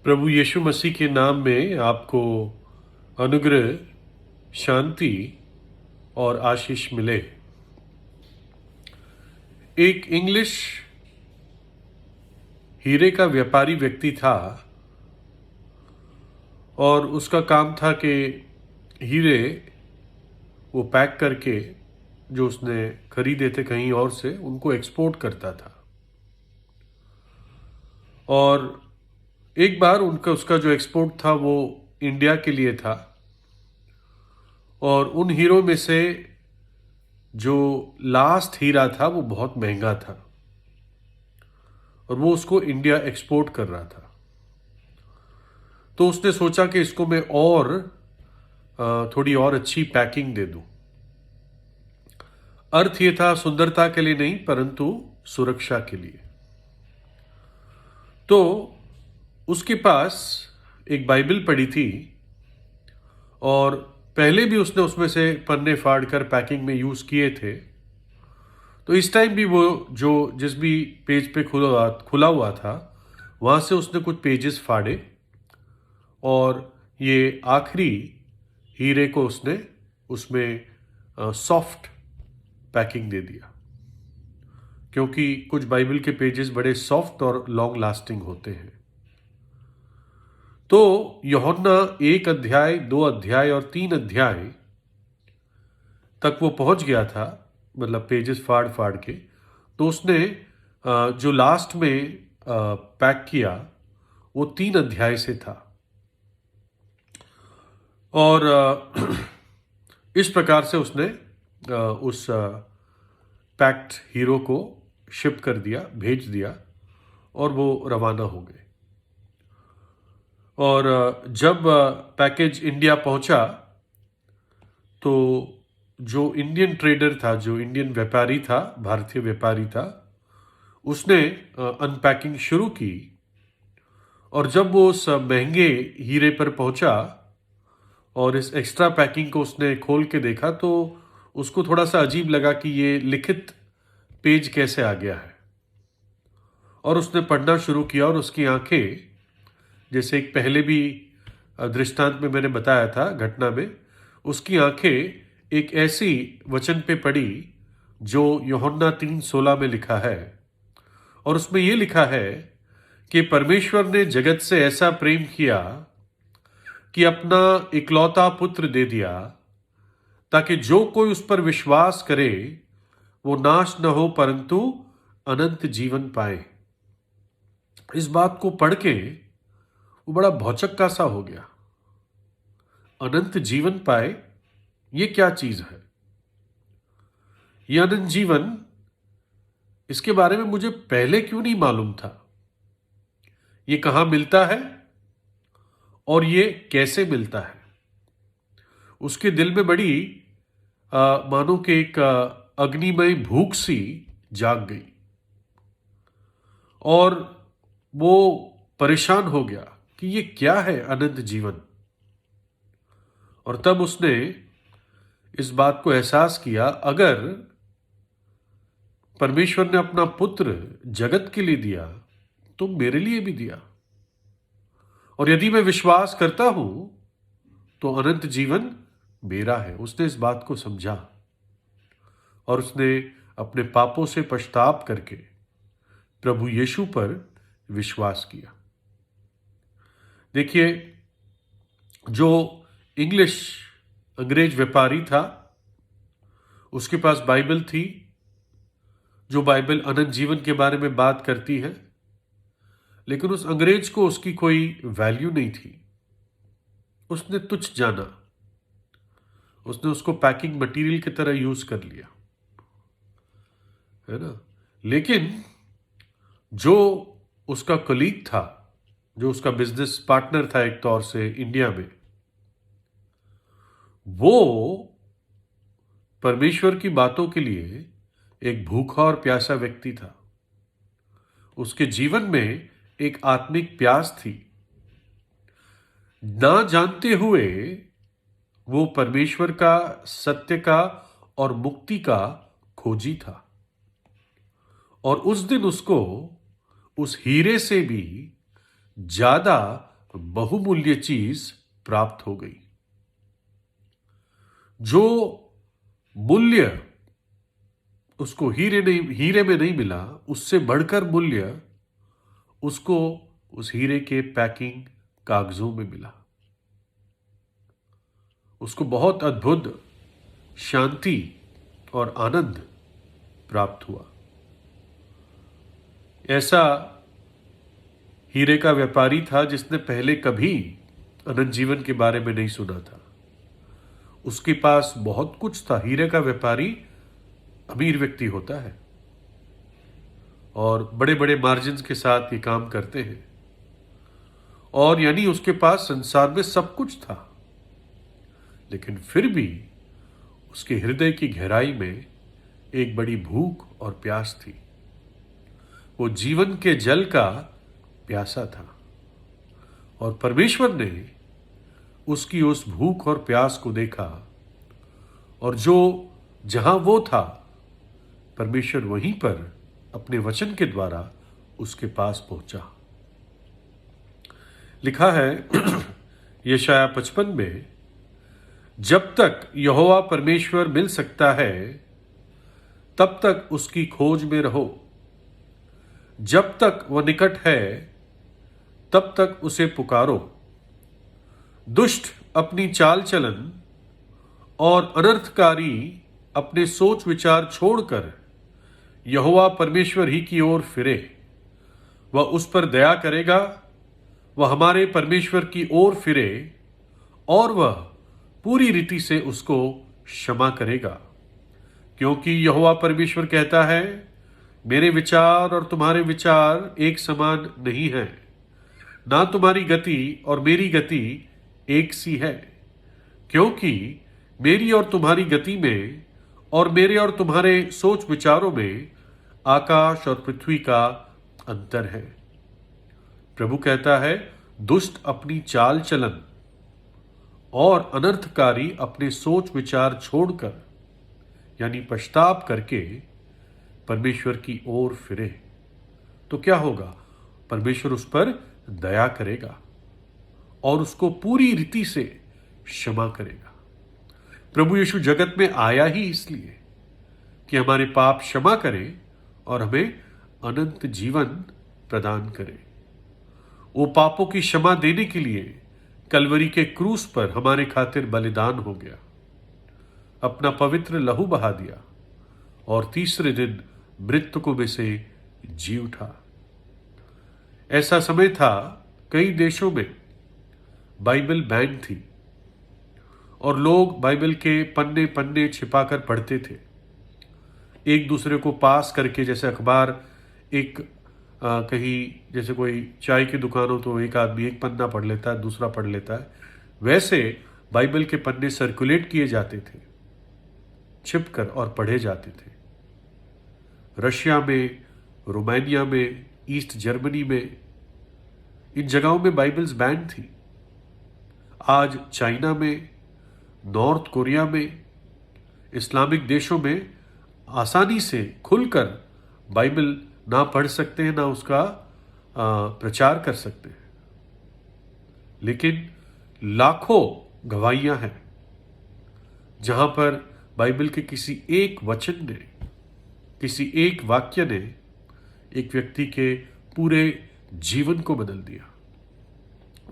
प्रभु यीशु मसीह के नाम में आपको अनुग्रह, शांति और आशीष मिले। एक इंग्लिश हीरे का व्यापारी व्यक्ति था और उसका काम था कि हीरे वो पैक करके जो उसने खरीदे थे कहीं और से उनको एक्सपोर्ट करता था। और एक बार उसका जो एक्सपोर्ट था वो इंडिया के लिए था और उन हीरों में से जो लास्ट हीरा था वो बहुत महंगा था और वो उसको इंडिया एक्सपोर्ट कर रहा था। तो उसने सोचा कि इसको मैं और थोड़ी और अच्छी पैकिंग दे दूं। अर्थ ये था सुंदरता के लिए नहीं परंतु सुरक्षा के लिए। तो उसके पास एक बाइबल पड़ी थी और पहले भी उसने उसमें से पन्ने फाड़ कर पैकिंग में यूज किए थे। तो इस टाइम भी वो जो जिस भी पेज पे खुला हुआ था वहां से उसने कुछ पेजेस फाड़े और ये आखिरी हीरे को उसने उसमें सॉफ्ट पैकिंग दे दिया, क्योंकि कुछ बाइबल के पेजेस बड़े सॉफ्ट और लॉन्ग लास्टिंग होते हैं। तो यूहन्ना 1 अध्याय, 2 अध्याय और 3 अध्याय तक वो पहुंच गया था, मतलब पेजेस फाड़ फाड़ के। तो उसने जो लास्ट में पैक किया वो 3 अध्याय से था और इस प्रकार से उसने उस पैक्ड हीरो को शिप कर दिया, भेज दिया और वो रवाना हो गए। और जब पैकेज इंडिया पहुंचा तो जो इंडियन ट्रेडर था, जो इंडियन व्यापारी था, भारतीय व्यापारी था, उसने अनपैकिंग शुरू की। और जब वो उस महंगे हीरे पर पहुंचा और इस एक्स्ट्रा पैकिंग को उसने खोल के देखा तो उसको थोड़ा सा अजीब लगा कि ये लिखित पेज कैसे आ गया है। और उसने पढ़ना शुरू किया और उसकी आंखें, जैसे एक पहले भी दृष्टांत में मैंने बताया था घटना में, उसकी आंखें एक ऐसी वचन पे पड़ी जो यूहन्ना 3:16 में लिखा है। और उसमें यह लिखा है कि परमेश्वर ने जगत से ऐसा प्रेम किया कि अपना इकलौता पुत्र दे दिया ताकि जो कोई उस पर विश्वास करे वो नाश न हो परंतु अनंत जीवन पाए। इस बात को पढ़ के वो बड़ा भौचक्का सा हो गया। अनंत जीवन पाए, ये क्या चीज है? ये अनंत जीवन, इसके बारे में मुझे पहले क्यों नहीं मालूम था? ये कहां मिलता है और ये कैसे मिलता है? उसके दिल में बड़ी मानो कि एक अग्निमय भूख सी जाग गई और वो परेशान हो गया कि ये क्या है अनंत जीवन। और तब उसने इस बात को एहसास किया, अगर परमेश्वर ने अपना पुत्र जगत के लिए दिया तो मेरे लिए भी दिया, और यदि मैं विश्वास करता हूं तो अनंत जीवन मेरा है। उसने इस बात को समझा और उसने अपने पापों से पश्चाताप करके प्रभु यीशु पर विश्वास किया। देखिए, जो अंग्रेज व्यापारी था, उसके पास बाइबल थी, जो बाइबल अनंत जीवन के बारे में बात करती है, लेकिन उस अंग्रेज को उसकी कोई वैल्यू नहीं थी। उसने तुच्छ जाना, उसने उसको पैकिंग मटेरियल की तरह यूज कर लिया, है ना। लेकिन जो उसका कलीग था, जो उसका बिजनेस पार्टनर था एक तौर से इंडिया में, वो परमेश्वर की बातों के लिए एक भूखा और प्यासा व्यक्ति था। उसके जीवन में एक आत्मिक प्यास थी। ना जानते हुए वो परमेश्वर का, सत्य का और मुक्ति का खोजी था। और उस दिन उसको उस हीरे से भी ज्यादा बहुमूल्य चीज प्राप्त हो गई। जो मूल्य उसको हीरे में नहीं मिला, उससे बढ़कर मूल्य उसको उस हीरे के पैकिंग कागजों में मिला। उसको बहुत अद्भुत शांति और आनंद प्राप्त हुआ। ऐसा हीरे का व्यापारी था जिसने पहले कभी अनंत जीवन के बारे में नहीं सुना था। उसके पास बहुत कुछ था। हीरे का व्यापारी अमीर व्यक्ति होता है और बड़े बड़े मार्जिन्स के साथ ये काम करते हैं, और यानी उसके पास संसार में सब कुछ था। लेकिन फिर भी उसके हृदय की गहराई में एक बड़ी भूख और प्यास थी। वो जीवन के जल का प्यासा था, और परमेश्वर ने उसकी उस भूख और प्यास को देखा, और जहां वो था, परमेश्वर वहीं पर अपने वचन के द्वारा उसके पास पहुंचा। लिखा है यशाया 55 में, जब तक यहोवा परमेश्वर मिल सकता है तब तक उसकी खोज में रहो। जब तक वह निकट है तब तक उसे पुकारो। दुष्ट अपनी चाल चलन और अनर्थकारी अपने सोच विचार छोड़कर यहोवा परमेश्वर ही की ओर फिरे। वह उस पर दया करेगा, वह हमारे परमेश्वर की ओर फिरे और वह पूरी रीति से उसको क्षमा करेगा। क्योंकि यहोवा परमेश्वर कहता है, मेरे विचार और तुम्हारे विचार एक समान नहीं है, ना तुम्हारी गति और मेरी गति एक सी है। क्योंकि मेरी और तुम्हारी गति में और मेरे और तुम्हारे सोच विचारों में आकाश और पृथ्वी का अंतर है। प्रभु कहता है, दुष्ट अपनी चाल चलन और अनर्थकारी अपने सोच विचार छोड़कर, यानी पश्चाताप करके, परमेश्वर की ओर फिरे तो क्या होगा? परमेश्वर उस पर दया करेगा और उसको पूरी रीति से क्षमा करेगा। प्रभु यीशु जगत में आया ही इसलिए कि हमारे पाप क्षमा करे और हमें अनंत जीवन प्रदान करे। वो पापों की क्षमा देने के लिए कलवरी के क्रूस पर हमारे खातिर बलिदान हो गया, अपना पवित्र लहू बहा दिया और तीसरे दिन मृतकों में से जी उठा। ऐसा समय था, कई देशों में बाइबल बैन थी और लोग बाइबल के पन्ने पन्ने छिपाकर पढ़ते थे, एक दूसरे को पास करके। जैसे अखबार एक कहीं, जैसे कोई चाय की दुकान हो तो एक आदमी एक पन्ना पढ़ लेता है, दूसरा पढ़ लेता है, वैसे बाइबल के पन्ने सर्कुलेट किए जाते थे, छिपकर, और पढ़े जाते थे। रशिया में, रोमानिया में, ईस्ट जर्मनी में, इन जगहों में बाइबल्स बैन थी। आज चाइना में, नॉर्थ कोरिया में, इस्लामिक देशों में आसानी से खुलकर बाइबल ना पढ़ सकते हैं, ना उसका प्रचार कर सकते हैं। लेकिन लाखों गवाहियां हैं जहां पर बाइबल के किसी एक वचन ने, किसी एक वाक्य ने एक व्यक्ति के पूरे जीवन को बदल दिया।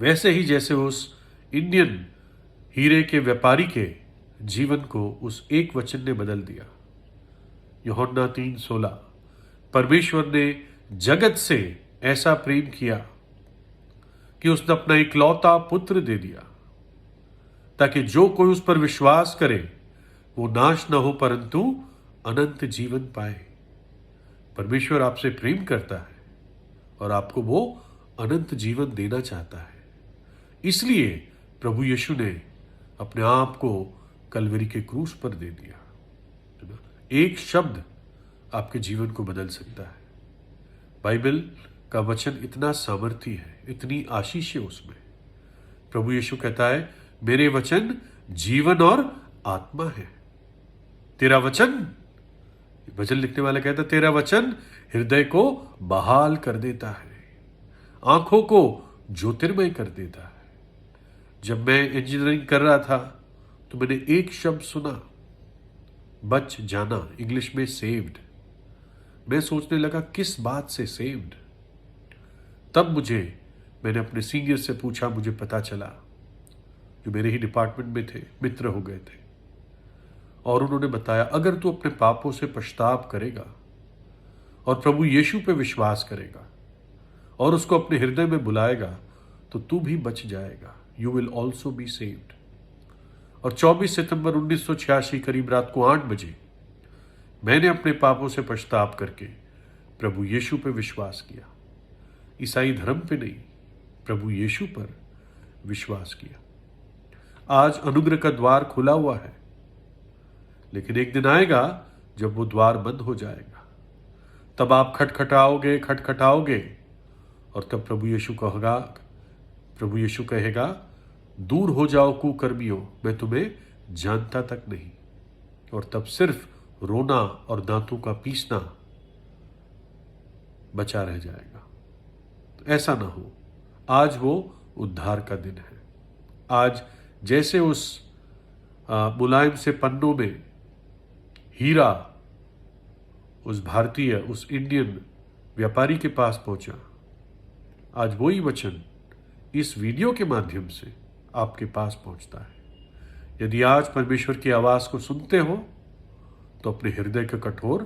वैसे ही जैसे उस इंडियन हीरे के व्यापारी के जीवन को उस एक वचन ने बदल दिया। यूहन्ना 3:16, परमेश्वर ने जगत से ऐसा प्रेम किया कि उसने अपना इकलौता पुत्र दे दिया, ताकि जो कोई उस पर विश्वास करे वो नाश न हो परंतु अनंत जीवन पाए। परमेश्वर आपसे प्रेम करता है और आपको वो अनंत जीवन देना चाहता है। इसलिए प्रभु यीशु ने अपने आप को कलवरी के क्रूस पर दे दिया। एक शब्द आपके जीवन को बदल सकता है। बाइबल का वचन इतना सामर्थी है, इतनी आशीष है उसमें। प्रभु यीशु कहता है, मेरे वचन जीवन और आत्मा है। तेरा वचन, भजन लिखने वाला कहता है, तेरा वचन हृदय को बहाल कर देता है, आंखों को ज्योतिर्मय कर देता है। जब मैं इंजीनियरिंग कर रहा था तो मैंने एक शब्द सुना, बच जाना, इंग्लिश में सेव्ड। मैं सोचने लगा किस बात से सेव्ड। तब मैंने अपने सीनियर से पूछा, मुझे पता चला, जो मेरे ही डिपार्टमेंट में थे, मित्र हो गए थे, और उन्होंने बताया अगर तू अपने पापों से पछताव करेगा और प्रभु यीशु पे विश्वास करेगा और उसको अपने हृदय में बुलाएगा तो तू भी बच जाएगा। You will also be saved. और 24 सितंबर 1986 करीब रात को 8 बजे मैंने अपने पापों से पछताव करके प्रभु यीशु पे विश्वास किया। ईसाई धर्म पे नहीं, प्रभु यीशु पर विश्वास किया। आज अनुग्रह का द्वार खुला हुआ है, लेकिन एक दिन आएगा जब वो द्वार बंद हो जाएगा। तब आप खटखटाओगे और तब प्रभु यीशु कहेगा, दूर हो जाओ कुकर्मियों, मैं तुम्हें जानता तक नहीं। और तब सिर्फ रोना और दांतों का पीसना बचा रह जाएगा। तो ऐसा ना हो। आज वो उद्धार का दिन है। आज जैसे उस मुलायम से पन्नों में हीरा उस भारतीय, उस इंडियन व्यापारी के पास पहुंचा, आज वही वचन इस वीडियो के माध्यम से आपके पास पहुंचता है। यदि आज परमेश्वर की आवाज को सुनते हो तो अपने हृदय का कठोर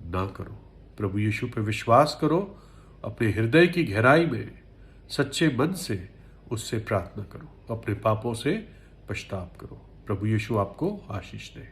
ना करो, प्रभु यीशु पर विश्वास करो, अपने हृदय की गहराई में सच्चे मन से उससे प्रार्थना करो, अपने पापों से पछताव करो। प्रभु यीशु आपको आशीष दे।